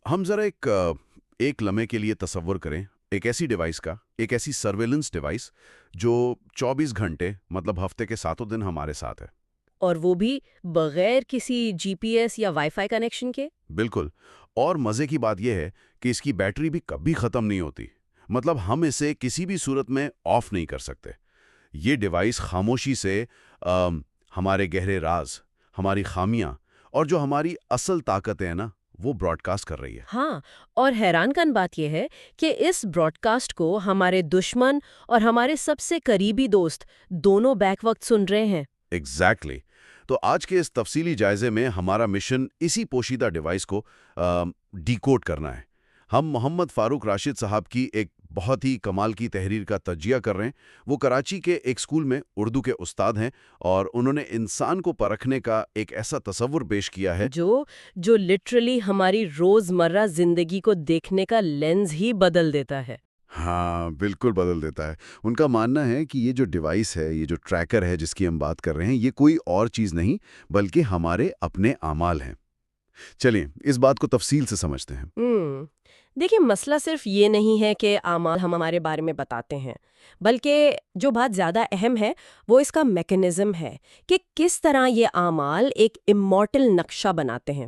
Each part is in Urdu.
ہم ذرا ایک لمحے کے لیے تصور کریں ایک ایسی ڈیوائس کا، ایک ایسی سرویلنس ڈیوائس جو 24 گھنٹے مطلب ہفتے کے 7 دن ہمارے ساتھ ہے۔ اور وہ بھی بغیر کسی جی پی ایس یا وائی فائی کنیکشن کے؟ بالکل۔ اور مزے کی بات یہ ہے کہ اس کی بیٹری بھی کبھی ختم نہیں ہوتی، مطلب ہم اسے کسی بھی صورت میں آف نہیں کر سکتے۔ یہ ڈیوائس خاموشی سے ہمارے گہرے راز، ہماری خامیاں اور جو ہماری اصل طاقتیں ہیں نا، وہ براڈ کاسٹ کر رہی ہے۔ ہاں، اور حیران کن بات یہ ہے کہ اس براڈ کاسٹ کو ہمارے دشمن اور ہمارے سب سے قریبی دوست دونوں بیک وقت سن رہے ہیں۔ ایگزیکٹلی۔ تو آج کے اس تفصیلی جائزے میں ہمارا مشن اسی پوشیدہ ڈیوائس کو ڈی کوڈ کرنا ہے۔ ہم محمد فاروق راشد صاحب کی ایک بہت ہی کمال کی تحریر کا تجزیہ کر رہے ہیں۔ وہ کراچی کے ایک اسکول میں اردو کے استاد ہیں اور انہوں نے انسان کو پرکھنے کا ایک ایسا تصور پیش کیا ہے جو لٹرلی ہماری روزمرہ زندگی کو دیکھنے کا لینز ہی بدل دیتا ہے۔ ہاں، بالکل بدل دیتا ہے۔ ان کا ماننا ہے کہ یہ جو ڈیوائس ہے، یہ جو ٹریکر ہے جس کی ہم بات کر رہے ہیں، یہ کوئی اور چیز نہیں بلکہ ہمارے اپنے اعمال ہیں۔ چلیں اس بات کو تفصیل سے سمجھتے ہیں۔ دیکھیں، مسئلہ صرف یہ نہیں ہے کہ اعمال ہم ہمارے بارے میں بتاتے ہیں، بلکہ جو بات زیادہ اہم ہے وہ اس کا میکانزم ہے کہ کس طرح یہ اعمال ایک امورٹل نقشہ بناتے ہیں۔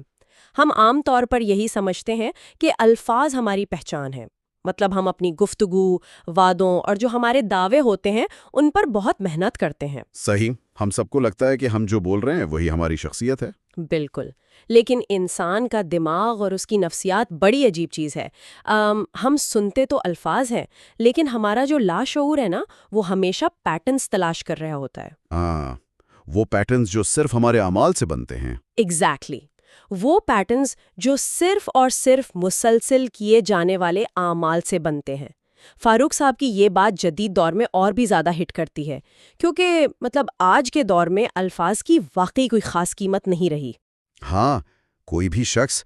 ہم عام طور پر یہی سمجھتے ہیں کہ الفاظ ہماری پہچان ہے، مطلب ہم اپنی گفتگو، وعدوں اور جو ہمارے دعوے ہوتے ہیں ان پر بہت محنت کرتے ہیں۔ صحیح، ہم سب کو لگتا ہے کہ ہم جو بول رہے ہیں وہی ہماری شخصیت ہے۔ بالکل، لیکن انسان کا دماغ اور اس کی نفسیات بڑی عجیب چیز ہے۔ ہم سنتے تو الفاظ ہیں، لیکن ہمارا جو لاشعور ہے نا، وہ ہمیشہ پیٹرنز تلاش کر رہا ہوتا ہے۔ ہاں، وہ پیٹرنز جو صرف ہمارے اعمال سے بنتے ہیں۔ ایگزیکٹلی، وہ پیٹرنز جو صرف اور صرف مسلسل کیے جانے والے اعمال سے بنتے ہیں۔ فاروق صاحب کی یہ بات جدید دور میں اور بھی زیادہ ہٹ کرتی ہے، کیونکہ آج کے دور میں الفاظ کی واقعی کوئی خاص قیمت نہیں رہی۔ ہاں، کوئی بھی شخص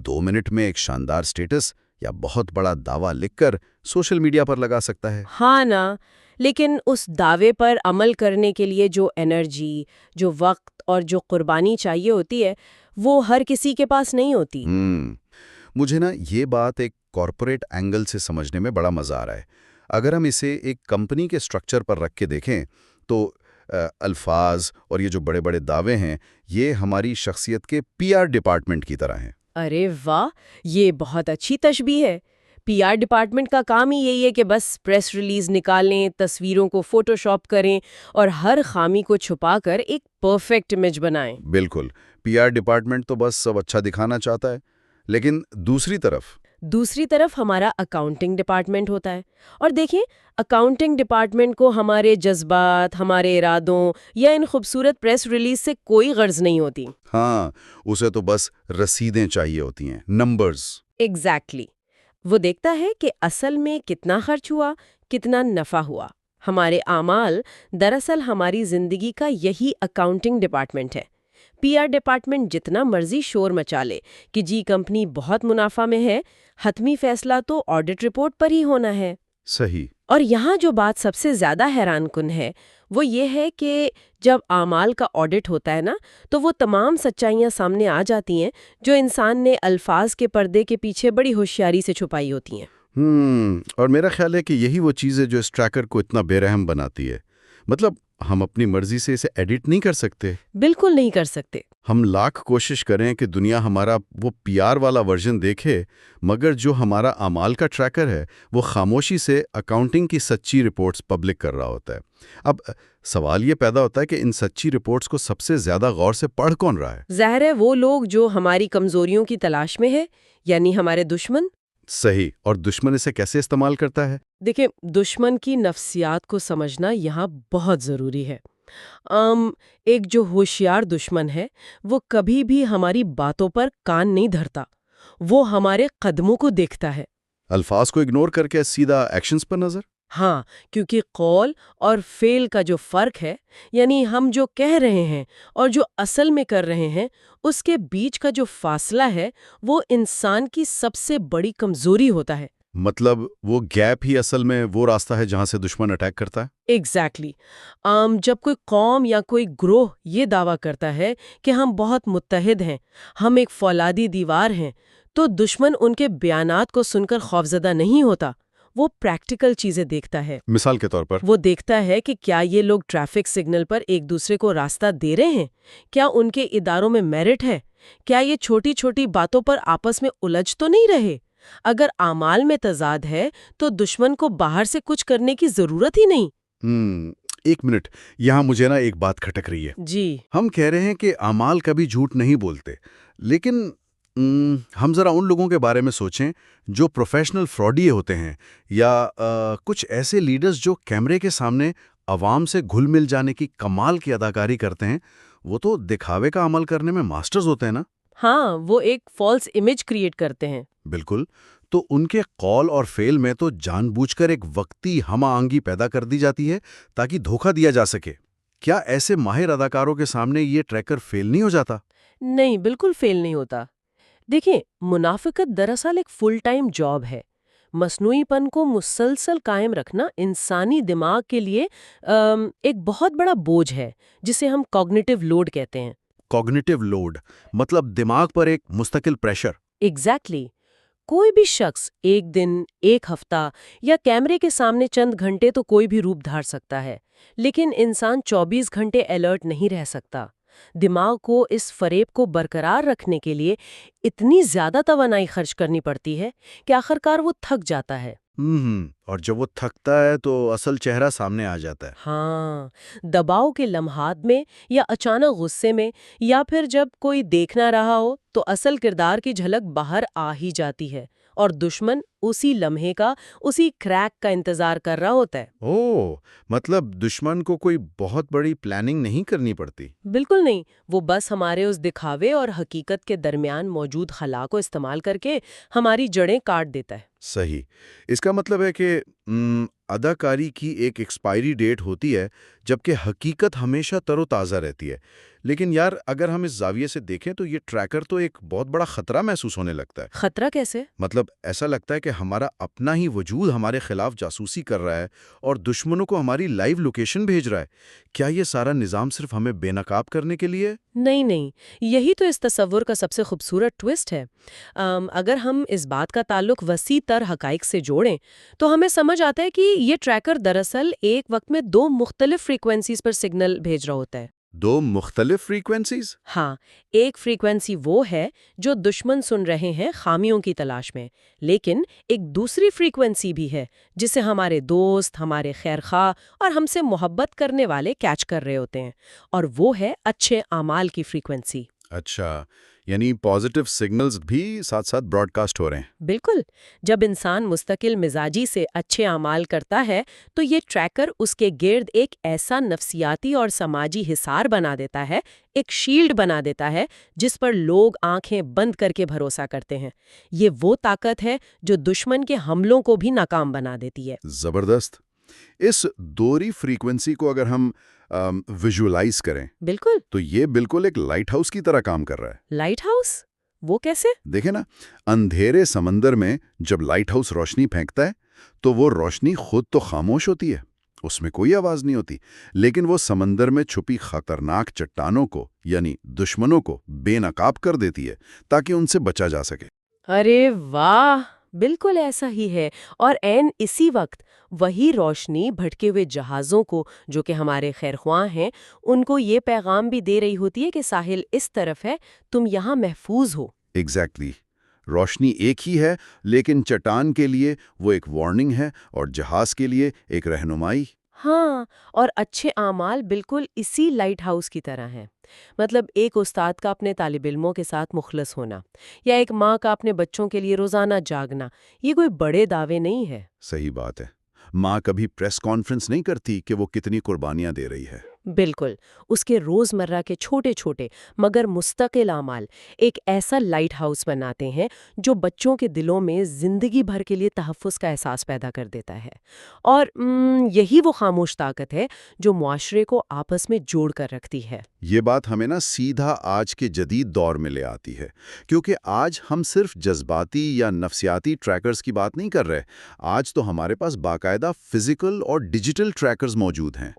2 منٹ میں ایک شاندار سٹیٹس یا بہت بڑا دعویٰ لکھ کر سوشل میڈیا پر لگا سکتا ہے۔ ہاں نا، لیکن اس دعوے پر عمل کرنے کے لیے جو انرجی، جو وقت اور جو قربانی چاہیے ہوتی ہے، وہ ہر کسی کے پاس نہیں ہوتی۔ مجھے نا یہ بات ایک کارپوریٹ اینگل سے سمجھنے میں بڑا مزہ آ رہا ہے۔ اگر ہم اسے ایک کمپنی کے سٹرکچر پر رکھ کے دیکھیں تو الفاظ اور یہ جو بڑے بڑے دعوے ہیں، یہ ہماری شخصیت کے پی آر ڈپارٹمنٹ کی طرح ہیں۔ ارے واہ، یہ بہت اچھی تشبیہ ہے۔ پی آر ڈپارٹمنٹ کا کام ہی یہی ہے کہ بس پریس ریلیز نکالیں، تصویروں کو فوٹو شاپ کریں اور ہر خامی کو چھپا کر ایک پرفیکٹ امیج بنائیں۔ بالکل، پی آر ڈپارٹمنٹ تو بس سب اچھا دکھانا چاہتا ہے، لیکن دوسری طرف ہمارا اکاؤنٹنگ ڈپارٹمنٹ ہوتا ہے۔ اور دیکھیں، اکاؤنٹنگ ڈپارٹمنٹ کو ہمارے جذبات، ہمارے ارادوں یا ان خوبصورت پریس ریلیز سے کوئی غرض نہیں ہوتی۔ ہاں، اسے تو بس رسیدیں چاہیے ہوتی ہیں، نمبرز۔ ایگزیکٹلی، وہ دیکھتا ہے کہ اصل میں کتنا خرچ ہوا، کتنا نفع ہوا۔ ہمارے اعمال دراصل ہماری زندگی کا یہی اکاؤنٹنگ ڈپارٹمنٹ ہے۔ پی آر ڈپارٹمنٹ جتنا مرضی شور مچا لے کہ جی کمپنی بہت منافع میں ہے، حتمی فیصلہ تو آڈٹ رپورٹ پر ہی ہونا ہے۔ صحیح۔ اور یہاں جو بات سب سے زیادہ حیران کن ہے وہ یہ ہے کہ جب اعمال کا آڈٹ ہوتا ہے نا، تو وہ تمام سچائیاں سامنے آ جاتی ہیں جو انسان نے الفاظ کے پردے کے پیچھے بڑی ہوشیاری سے چھپائی ہوتی ہیں۔ اور میرا خیال ہے کہ یہی وہ چیز ہے جو اس ٹریکر کو اتنا بے رحم بناتی ہے۔ مطلب ہم اپنی مرضی سے اسے ایڈٹ نہیں کر سکتے۔ بالکل نہیں کر سکتے۔ ہم لاکھ کوشش کریں کہ دنیا ہمارا وہ پی آر والا ورژن دیکھے، مگر جو ہمارا اعمال کا ٹریکر ہے وہ خاموشی سے اکاؤنٹنگ کی سچی رپورٹس پبلک کر رہا ہوتا ہے۔ اب سوال یہ پیدا ہوتا ہے کہ ان سچی رپورٹس کو سب سے زیادہ غور سے پڑھ کون رہا ہے؟ ظاہر ہے وہ لوگ جو ہماری کمزوریوں کی تلاش میں ہے، یعنی ہمارے دشمن۔ صحیح، اور دشمن اسے کیسے استعمال کرتا ہے؟ دیکھیں، دشمن کی نفسیات کو سمجھنا یہاں بہت ضروری ہے۔ ایک جو ہوشیار دشمن ہے وہ کبھی بھی ہماری باتوں پر کان نہیں دھرتا، وہ ہمارے قدموں کو دیکھتا ہے۔ الفاظ کو اگنور کر کے سیدھا ایکشنز پر نظر۔ ہاں، کیونکہ قول اور فعل کا جو فرق ہے، یعنی ہم جو کہہ رہے ہیں اور جو اصل میں کر رہے ہیں، اس کے بیچ کا جو فاصلہ ہے وہ انسان کی سب سے بڑی کمزوری ہوتا ہے۔ مطلب وہ گیپ ہی اصل میں وہ راستہ ہے جہاں سے دشمن اٹیک کرتا ہے؟ ایگزیکٹلی جب کوئی قوم یا کوئی گروہ یہ دعویٰ کرتا ہے کہ ہم بہت متحد ہیں، ہم ایک فولادی دیوار ہیں، تو دشمن ان کے بیانات کو سن کر خوفزدہ نہیں ہوتا، وہ پریکٹیکل چیزیں دیکھتا ہے۔ مثال کے طور پر وہ دیکھتا ہے کہ کیا یہ لوگ ٹریفک سگنل پر ایک دوسرے کو راستہ دے رہے ہیں، کیا ان کے اداروں میں میرٹ ہے، کیا یہ چھوٹی چھوٹی باتوں پر آپس میں الجھ تو نہیں رہے۔ اگر اعمال میں تضاد ہے تو دشمن کو باہر سے کچھ کرنے کی ضرورت ہی نہیں۔ ایک منٹ، یہاں مجھے ایک بات کھٹک رہی ہے۔ جی، ہم کہہ رہے ہیں کہ اعمال کبھی جھوٹ نہیں بولتے، لیکن ہم ذرا ان لوگوں کے بارے میں سوچیں جو پروفیشنل فراڈیے ہوتے ہیں، یا کچھ ایسے لیڈرز جو کیمرے کے سامنے عوام سے گھل مل جانے کی کمال کی اداکاری کرتے ہیں۔ وہ تو دکھاوے کا عمل کرنے میں ماسٹرز ہوتے ہیں نا؟ ہاں، وہ ایک فالس امیج کریٹ کرتے ہیں۔ بالکل، تو ان کے قول اور فعل میں تو جان بوجھ کر ایک وقتی ہم آہنگی پیدا کر دی جاتی ہے تاکہ دھوکہ دیا جا سکے۔ کیا ایسے ماہر اداکاروں کے سامنے یہ ٹریکر فیل نہیں ہو جاتا؟ نہیں، بالکل فیل نہیں ہوتا۔ دیکھیں، منافقت دراصل ایک فل ٹائم جاب ہے۔ مصنوعی پن کو مسلسل قائم رکھنا انسانی دماغ کے لیے ایک بہت بڑا بوجھ ہے، جسے ہم کوگنیٹو لوڈ کہتے ہیں۔ کوگنیٹو لوڈ مطلب دماغ پر ایک مستقل پریشر۔ ایگزیکٹلی کوئی بھی شخص ایک دن، ایک ہفتہ یا کیمرے کے سامنے چند گھنٹے تو کوئی بھی روپ دھار سکتا ہے، لیکن انسان 24 گھنٹے الرٹ نہیں رہ سکتا۔ دماغ کو اس فریب کو برقرار رکھنے کے لیے اتنی زیادہ توانائی خرچ کرنی پڑتی ہے کہ آخرکار وہ تھک جاتا ہے۔ اور جب وہ تھکتا ہے تو اصل چہرہ سامنے آ جاتا ہے۔ ہاں، دباؤ کے لمحات میں، یا اچانک غصے میں، یا پھر جب کوئی دیکھ نہ رہا ہو تو اصل کردار کی جھلک باہر آ ہی جاتی ہے، اور دشمن اسی لمحے کا، اسی کریک کا انتظار کر رہا ہوتا ہے۔ مطلب دشمن کو کوئی بہت بڑی پلاننگ نہیں کرنی پڑتی؟ بالکل نہیں، وہ بس ہمارے اس دکھاوے اور حقیقت کے درمیان موجود خلا کو استعمال کر کے ہماری جڑیں کاٹ دیتا ہے۔ صحیح۔ اس کا مطلب ہے کہ اداکاری کی ایک ایکسپائری ڈیٹ ہوتی ہے، جبکہ حقیقت ہمیشہ تر و تازہ رہتی ہے۔ لیکن یار، اگر ہم اس زاویے سے دیکھیں تو یہ ٹریکر تو ایک بہت بڑا خطرہ محسوس ہونے لگتا ہے۔ خطرہ کیسے؟ مطلب ایسا لگتا ہے کہ ہمارا اپنا ہی وجود ہمارے خلاف جاسوسی کر رہا ہے اور دشمنوں کو ہماری لائیو لوکیشن بھیج رہا ہے۔ کیا یہ سارا نظام صرف ہمیں بے نقاب کرنے کے لیے؟ نہیں، یہی تو اس تصور کا سب سے خوبصورت ٹوسٹ ہے۔ اگر ہم اس بات کا تعلق وسیع تر حقائق سے جوڑیں تو ہمیں سمجھ آتا ہے کہ یہ ٹریکر دراصل ایک وقت میں 2 مختلف فریکوینسیز پر سگنل بھیج رہا ہوتا ہے۔ 2 مختلف فریکوینسیز؟ ہاں، ایک فریکوینسی وہ ہے جو دشمن سن رہے ہیں خامیوں کی تلاش میں، لیکن ایک دوسری فریکوینسی بھی ہے جسے ہمارے دوست، ہمارے خیرخواہ اور ہم سے محبت کرنے والے کیچ کر رہے ہوتے ہیں، اور وہ ہے اچھے اعمال کی فریکوینسی۔ اچھا، یعنی پازیٹیو سگنلز بھی ساتھ ساتھ براڈ کاسٹ ہو رہے ہیں۔ بالکل، جب انسان مستقل مزاجی سے اچھے اعمال کرتا ہے تو یہ ٹریکر اس کے گرد ایک ایسا نفسیاتی اور سماجی حصار بنا دیتا ہے، ایک شیلڈ بنا دیتا ہے جس پر لوگ آنکھیں بند کر کے بھروسہ کرتے ہیں۔ یہ وہ طاقت ہے جو دشمن کے حملوں کو بھی ناکام بنا دیتی ہے۔ زبردست۔ اس دوہری فریکوینسی کو اگر ہم ویژولائز کریں بالکل، تو یہ بالکل ایک لائٹ ہاؤس کی طرح کام کر رہا ہے۔ Light house? وہ کیسے؟ دیکھیں نا، اندھیرے سمندر میں جب لائٹ ہاؤس روشنی پھینکتا ہے تو وہ روشنی خود تو خاموش ہوتی ہے، اس میں کوئی آواز نہیں ہوتی، لیکن وہ سمندر میں چھپی خطرناک چٹانوں کو، یعنی دشمنوں کو بے نقاب کر دیتی ہے تاکہ ان سے بچا جا سکے۔ ارے واہ، بالکل ایسا ہی ہے، اور عین اسی وقت وہی روشنی بھٹکے ہوئے جہازوں کو، جو کہ ہمارے خیرخواہ ہیں، ان کو یہ پیغام بھی دے رہی ہوتی ہے کہ ساحل اس طرف ہے، تم یہاں محفوظ ہو۔ ایگزیکٹلی۔ روشنی ایک ہی ہے، لیکن چٹان کے لیے وہ ایک وارننگ ہے اور جہاز کے لیے ایک رہنمائی۔ ہاں، اور اچھے اعمال بالکل اسی لائٹ ہاؤس کی طرح ہیں۔ مطلب ایک استاد کا اپنے طالب علموں کے ساتھ مخلص ہونا، یا ایک ماں کا اپنے بچوں کے لیے روزانہ جاگنا، یہ کوئی بڑے دعوے نہیں ہے۔ صحیح بات ہے۔ ماں کبھی پریس کانفرنس نہیں کرتی کہ وہ کتنی قربانیاں دے رہی ہے۔ بالکل، اس کے روزمرہ کے چھوٹے چھوٹے مگر مستقل اعمال ایک ایسا لائٹ ہاؤس بناتے ہیں جو بچوں کے دلوں میں زندگی بھر کے لیے تحفظ کا احساس پیدا کر دیتا ہے۔ اور یہی وہ خاموش طاقت ہے جو معاشرے کو آپس میں جوڑ کر رکھتی ہے۔ یہ بات ہمیں سیدھا آج کے جدید دور میں لے آتی ہے، کیونکہ آج ہم صرف جذباتی یا نفسیاتی ٹریکرز کی بات نہیں کر رہے، آج تو ہمارے پاس باقاعدہ فزیکل اور ڈیجیٹل ٹریکرز موجود ہیں۔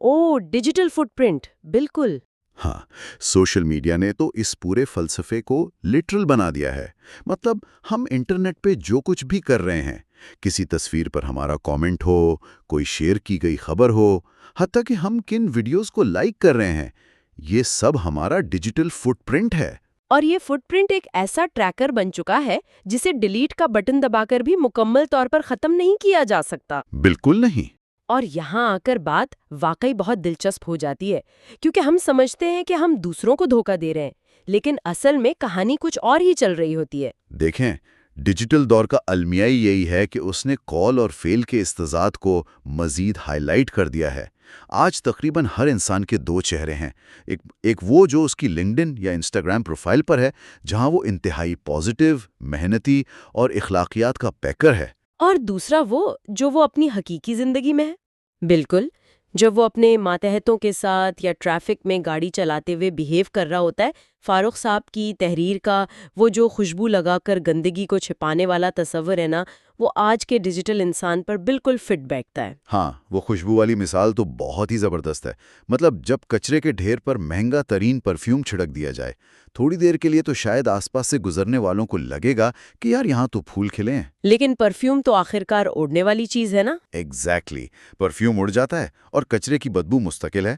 ڈیجیٹل فٹ پرنٹ، بالکل۔ ہاں، سوشل میڈیا نے تو اس پورے فلسفے کو لٹرل بنا دیا ہے۔ مطلب ہم انٹرنیٹ پہ جو کچھ بھی کر رہے ہیں، کسی تصویر پر ہمارا کامنٹ ہو، کوئی شیئر کی گئی خبر ہو، حتیٰ کہ ہم کن ویڈیوز کو لائک کر رہے ہیں، یہ سب ہمارا ڈیجیٹل فٹ پرنٹ ہے۔ اور یہ فٹ پرنٹ ایک ایسا ٹریکر بن چکا ہے جسے ڈیلیٹ کا بٹن دبا کر بھی مکمل طور پر ختم نہیں کیا جا سکتا۔ بالکل نہیں۔ اور یہاں آ کر بات واقعی بہت دلچسپ ہو جاتی ہے، کیونکہ ہم سمجھتے ہیں کہ ہم دوسروں کو دھوکہ دے رہے ہیں، لیکن اصل میں کہانی کچھ اور ہی چل رہی ہوتی ہے۔ دیکھیں، ڈیجیٹل دور کا المیہ یہی ہے کہ اس نے کال اور فیل کے استضاد کو مزید ہائی لائٹ کر دیا ہے۔ آج تقریباً ہر انسان کے دو چہرے ہیں، ایک وہ جو اس کی لنکڈن یا انسٹاگرام پروفائل پر ہے، جہاں وہ انتہائی پازیٹیو، محنتی اور اخلاقیات کا پیکر ہے، اور دوسرا وہ اپنی حقیقی زندگی میں ہے۔ بالکل، جب وہ اپنے ماتحتوں کے ساتھ یا ٹریفک میں گاڑی چلاتے ہوئے بیہیو کر رہا ہوتا ہے، فاروق صاحب کی تحریر کا وہ جو خوشبو لگا کر گندگی کو چھپانے والا تصور ہے نا، وہ آج کے ڈیجیٹل انسان پر بالکل فٹ بیٹھتا ہے۔ ہاں، وہ خوشبو والی مثال تو بہت ہی زبردست ہے۔ مطلب جب کچرے کے ڈھیر پر مہنگا ترین پرفیوم چھڑک دیا جائے، تھوڑی دیر کے لیے تو شاید آس پاس سے گزرنے والوں کو لگے گا کہ یار یہاں تو پھول کھلے ہیں، لیکن پرفیوم تو آخرکار اڑنے والی چیز ہے نا۔ ایگزیکٹلی، پرفیوم اڑ جاتا ہے اور کچرے کی بدبو مستقل ہے۔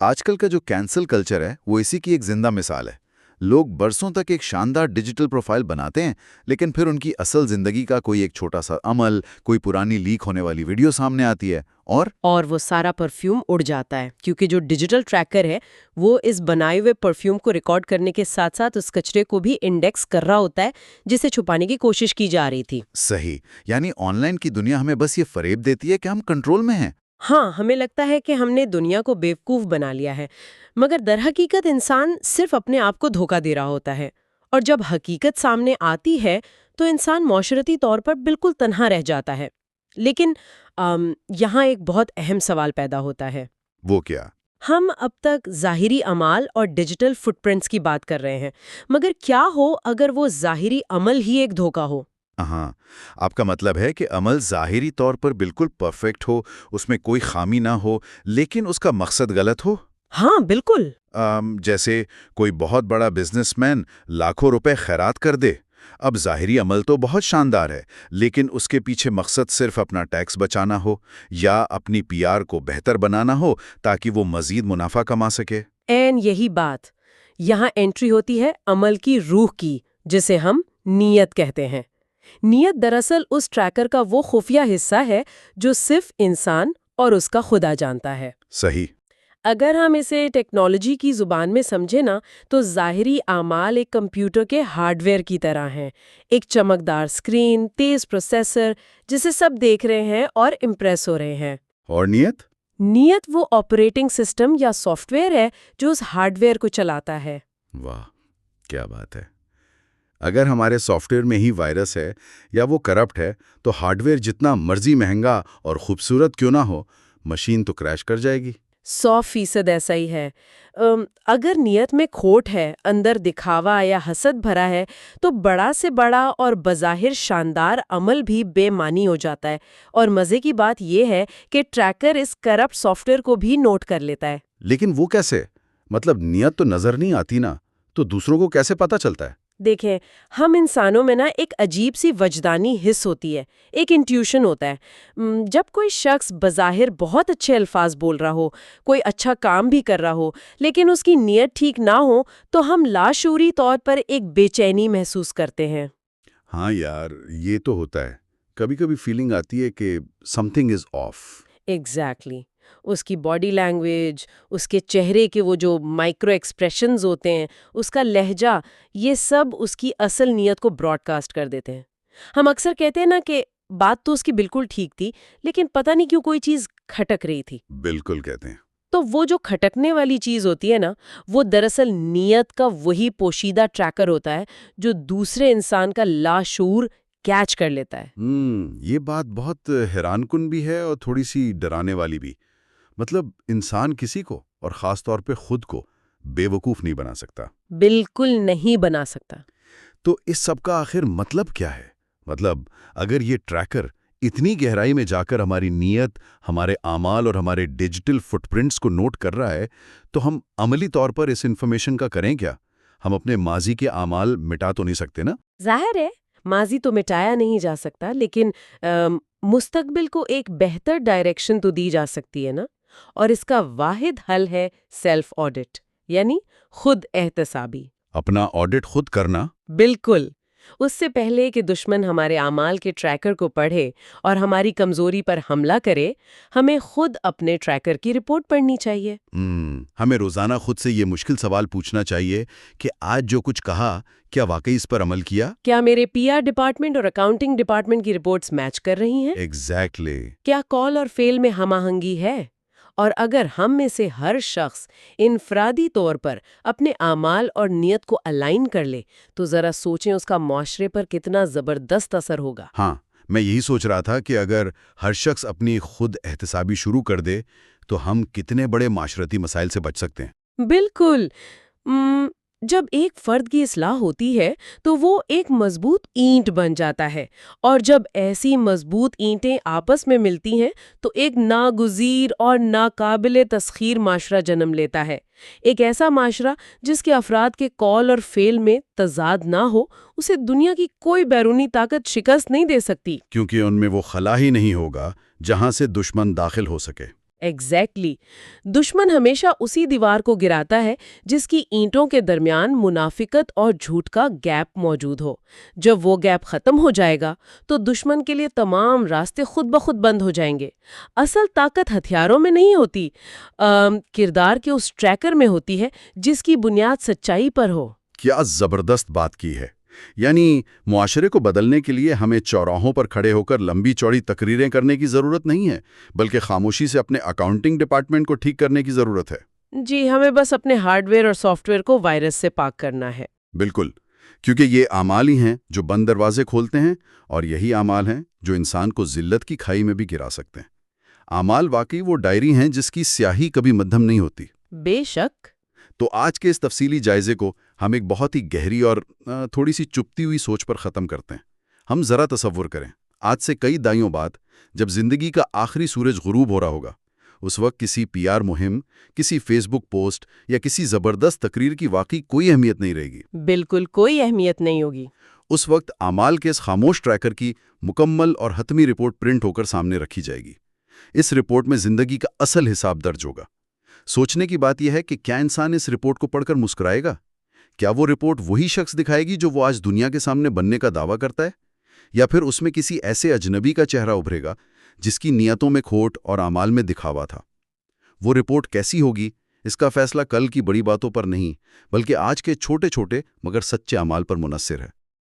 آج کل کا جو کینسل کلچر ہے وہ اسی کی ایک زندہ مثال ہے۔ لوگ برسوں تک ایک شاندار ڈیجیٹل پروفائل بناتے ہیں، لیکن پھر ان کی اصل زندگی کا کوئی ایک چھوٹا سا عمل، کوئی پرانی لیک ہونے والی ویڈیو سامنے آتی ہے، اور وہ سارا پرفیوم اڑ جاتا ہے، کیونکہ جو ڈیجیٹل ٹریکر ہے وہ اس بنائے ہوئے پرفیوم کو ریکارڈ کرنے کے ساتھ ساتھ اس کچرے کو بھی انڈیکس کر رہا ہوتا ہے جسے چھپانے کی کوشش کی جا رہی تھی۔ صحیح، یعنی آن لائن کی دنیا ہمیں بس یہ فریب دیتی ہے کہ ہم کنٹرول میں ہیں۔ ہاں، ہمیں لگتا ہے کہ ہم نے دنیا کو بیوقوف بنا لیا ہے، مگر در حقیقت انسان صرف اپنے آپ کو دھوکہ دے رہا ہوتا ہے، اور جب حقیقت سامنے آتی ہے تو انسان معاشرتی طور پر بالکل تنہا رہ جاتا ہے۔ لیکن یہاں ایک بہت اہم سوال پیدا ہوتا ہے۔ وہ کیا؟ ہم اب تک ظاہری اعمال اور ڈیجیٹل فٹ پرنٹس کی بات کر رہے ہیں، مگر کیا ہو اگر وہ ظاہری عمل ہی ایک دھوکہ ہو؟ ہاں، آپ کا مطلب ہے کہ عمل ظاہری طور پر بالکل پرفیکٹ ہو، اس میں کوئی خامی نہ ہو، لیکن اس کا مقصد غلط ہو؟ ہاں بالکل۔ جیسے کوئی بہت بڑا بزنس مین لاکھوں روپے خیرات کر دے، اب ظاہری عمل تو بہت شاندار ہے، لیکن اس کے پیچھے مقصد صرف اپنا ٹیکس بچانا ہو یا اپنی پی آر کو بہتر بنانا ہو تاکہ وہ مزید منافع کما سکے۔ یہی بات یہاں انٹری ہوتی ہے عمل کی روح کی، جسے ہم نیت کہتے ہیں۔ نیت دراصل اس ٹریکر کا وہ خفیہ حصہ ہے جو صرف انسان اور اس کا خدا جانتا ہے۔ صحیح۔ اگر ہم اسے ٹیکنالوجی کی زبان میں سمجھے نا، تو ظاہری اعمال ایک کمپیوٹر کے ہارڈ ویئر کی طرح ہیں، ایک چمکدار اسکرین، تیز پروسیسر جسے سب دیکھ رہے ہیں اور امپریس ہو رہے ہیں۔ اور نیت؟ نیت وہ آپریٹنگ سسٹم یا سافٹ ویئر ہے جو اس ہارڈ ویئر کو چلاتا ہے۔ واہ، کیا بات ہے! اگر ہمارے سافٹ ویئر میں ہی وائرس ہے یا وہ کرپٹ ہے تو ہارڈ ویئر جتنا مرضی مہنگا اور خوبصورت کیوں نہ ہو، مشین تو کریش کر جائے گی۔ 100% ایسا ہی ہے۔ اگر نیت میں کھوٹ ہے، اندر دکھاوا یا حسد بھرا ہے، تو بڑا سے بڑا اور بظاہر شاندار عمل بھی بے معنی ہو جاتا ہے۔ اور مزے کی بات یہ ہے کہ ٹریکر اس کرپٹ سافٹ ویئر کو بھی نوٹ کر لیتا ہے۔ لیکن وہ کیسے؟ مطلب نیت تو نظر نہیں آتی نا، تو دوسروں کو کیسے پتا چلتا ہے؟ دیکھیں، ہم انسانوں میں نا ایک عجیب سی وجدانی حس ہوتی ہے، ایک انٹیوشن ہوتا ہے۔ جب کوئی شخص بظاہر بہت اچھے الفاظ بول رہا ہو، کوئی اچھا کام بھی کر رہا ہو، لیکن اس کی نیت ٹھیک نہ ہو، تو ہم لاشعوری طور پر ایک بے چینی محسوس کرتے ہیں۔ ہاں یار، یہ تو ہوتا ہے۔ کبھی کبھی فیلنگ آتی ہے کہ something is off. Exactly. اس کی باڈی لینگویج، اس کے چہرے کے وہ جو مائکرو ایکسپریشنز ہوتے ہیں، اس کا لہجہ، یہ سب اس کی اصل نیت کو براڈ کاسٹ کر دیتے ہیں۔ ہم اکثر کہتے ہیں نا کہ بات تو اس کی بالکل ٹھیک تھی، لیکن پتہ نہیں کیوں کوئی چیز کھٹک رہی تھی۔ بالکل کہتے ہیں۔ تو وہ جو کھٹکنے والی چیز ہوتی ہے نا، وہ دراصل نیت کا وہی پوشیدہ ٹریکر ہوتا ہے جو دوسرے انسان کا لاشعور کیچ کر لیتا ہے۔ یہ بات بہت حیران کن بھی ہے اور تھوڑی سی ڈرانے والی بھی۔ مطلب انسان کسی کو، اور خاص طور پہ خود کو، بے وقوف نہیں بنا سکتا۔ بالکل نہیں بنا سکتا۔ تو اس سب کا آخر مطلب کیا ہے؟ مطلب اگر یہ ٹریکر اتنی گہرائی میں جا کر ہماری نیت، ہمارے اعمال اور ہمارے ڈیجیٹل فٹ پرنٹس کو نوٹ کر رہا ہے، تو ہم عملی طور پر اس انفارمیشن کا کریں کیا؟ ہم اپنے ماضی کے اعمال مٹا تو نہیں سکتے نا؟ ظاہر ہے ماضی تو مٹایا نہیں جا سکتا، لیکن مستقبل کو ایک بہتر ڈائریکشن تو دی جا سکتی ہے نا، اور اس کا واحد حل ہے سیلف آڈٹ، یعنی خود احتسابی۔ اپنا آڈٹ خود کرنا؟ بالکل۔ اس سے پہلے کہ دشمن ہمارے اعمال کے ٹریکر کو پڑھے اور ہماری کمزوری پر حملہ کرے، ہمیں خود اپنے ٹریکر کی رپورٹ پڑھنی چاہیے۔ ہمیں روزانہ خود سے یہ مشکل سوال پوچھنا چاہیے کہ آج جو کچھ کہا، کیا واقعی اس پر عمل کیا؟ کیا میرے پی آر ڈپارٹمنٹ اور اکاؤنٹنگ ڈپارٹمنٹ کی رپورٹس میچ کر رہی ہیں؟ ایگزیکٹلی۔ کیا کال اور فیل میں ہم آہنگی ہے؟ اور اگر ہم میں سے ہر شخص انفرادی طور پر اپنے اعمال اور نیت کو الائن کر لے تو ذرا سوچیں اس کا معاشرے پر کتنا زبردست اثر ہوگا۔ ہاں، میں یہی سوچ رہا تھا کہ اگر ہر شخص اپنی خود احتسابی شروع کر دے تو ہم کتنے بڑے معاشرتی مسائل سے بچ سکتے ہیں۔ بالکل۔ جب ایک فرد کی اصلاح ہوتی ہے تو وہ ایک مضبوط اینٹ بن جاتا ہے، اور جب ایسی مضبوط اینٹیں آپس میں ملتی ہیں تو ایک ناگزیر اور ناقابل تسخیر معاشرہ جنم لیتا ہے۔ ایک ایسا معاشرہ جس کے افراد کے کال اور فیل میں تضاد نہ ہو، اسے دنیا کی کوئی بیرونی طاقت شکست نہیں دے سکتی، کیونکہ ان میں وہ خلا ہی نہیں ہوگا جہاں سے دشمن داخل ہو سکے۔ ایگزیکٹلی۔ دشمن ہمیشہ اسی دیوار کو گراتا ہے جس کی اینٹوں کے درمیان منافقت اور جھوٹ کا گیپ موجود ہو۔ جب وہ گیپ ختم ہو جائے گا تو دشمن کے لیے تمام راستے خود بخود بند ہو جائیں گے۔ اصل طاقت ہتھیاروں میں نہیں ہوتی، کردار کے اس ٹریکر میں ہوتی ہے جس کی بنیاد سچائی پر ہو۔ کیا زبردست بات کی ہے! یعنی معاشرے کو بدلنے کے لیے ہمیں چوراہوں پر کھڑے ہو کر لمبی چوڑی تقریریں کرنے کی ضرورت نہیں ہے، بلکہ خاموشی سے اپنے اکاؤنٹنگ ڈپارٹمنٹ کو ٹھیک کرنے کی ضرورت ہے۔ جی، ہمیں بس اپنے ہارڈ ویئر اور سافٹ ویئر کو وائرس سے پاک کرنا ہے۔ بالکل، کیونکہ یہ اعمال ہی ہیں جو بند دروازے کھولتے ہیں، اور یہی اعمال ہیں جو انسان کو ذلت کی کھائی میں بھی گرا سکتے ہیں۔ اعمال واقعی وہ ڈائری ہیں جس کی سیاہی کبھی مدھم نہیں ہوتی۔ بے شک۔ تو آج کے اس تفصیلی جائزے کو ہم ایک بہت ہی گہری اور تھوڑی سی چپتی ہوئی سوچ پر ختم کرتے ہیں۔ ہم ذرا تصور کریں، آج سے کئی دہائیوں بعد جب زندگی کا آخری سورج غروب ہو رہا ہوگا، اس وقت کسی پی آر مہم، کسی فیس بک پوسٹ یا کسی زبردست تقریر کی واقعی کوئی اہمیت نہیں رہے گی۔ بالکل کوئی اہمیت نہیں ہوگی۔ اس وقت اعمال کے اس خاموش ٹریکر کی مکمل اور حتمی رپورٹ پرنٹ ہو کر سامنے رکھی جائے گی۔ اس رپورٹ میں زندگی کا اصل حساب درج ہوگا۔ سوچنے کی بات یہ ہے کہ کیا انسان اس رپورٹ کو پڑھ کر مسکرائے گا؟ کیا وہ رپورٹ وہی شخص دکھائے گی جو وہ آج دنیا کے سامنے بننے کا دعویٰ کرتا ہے؟ یا پھر اس میں کسی ایسے اجنبی کا چہرہ ابھرے گا جس کی نیتوں میں کھوٹ اور اعمال میں دکھاوا تھا؟ وہ رپورٹ کیسی ہوگی، اس کا فیصلہ کل کی بڑی باتوں پر نہیں، بلکہ آج کے چھوٹے چھوٹے مگر سچے اعمال پر منحصر ہے۔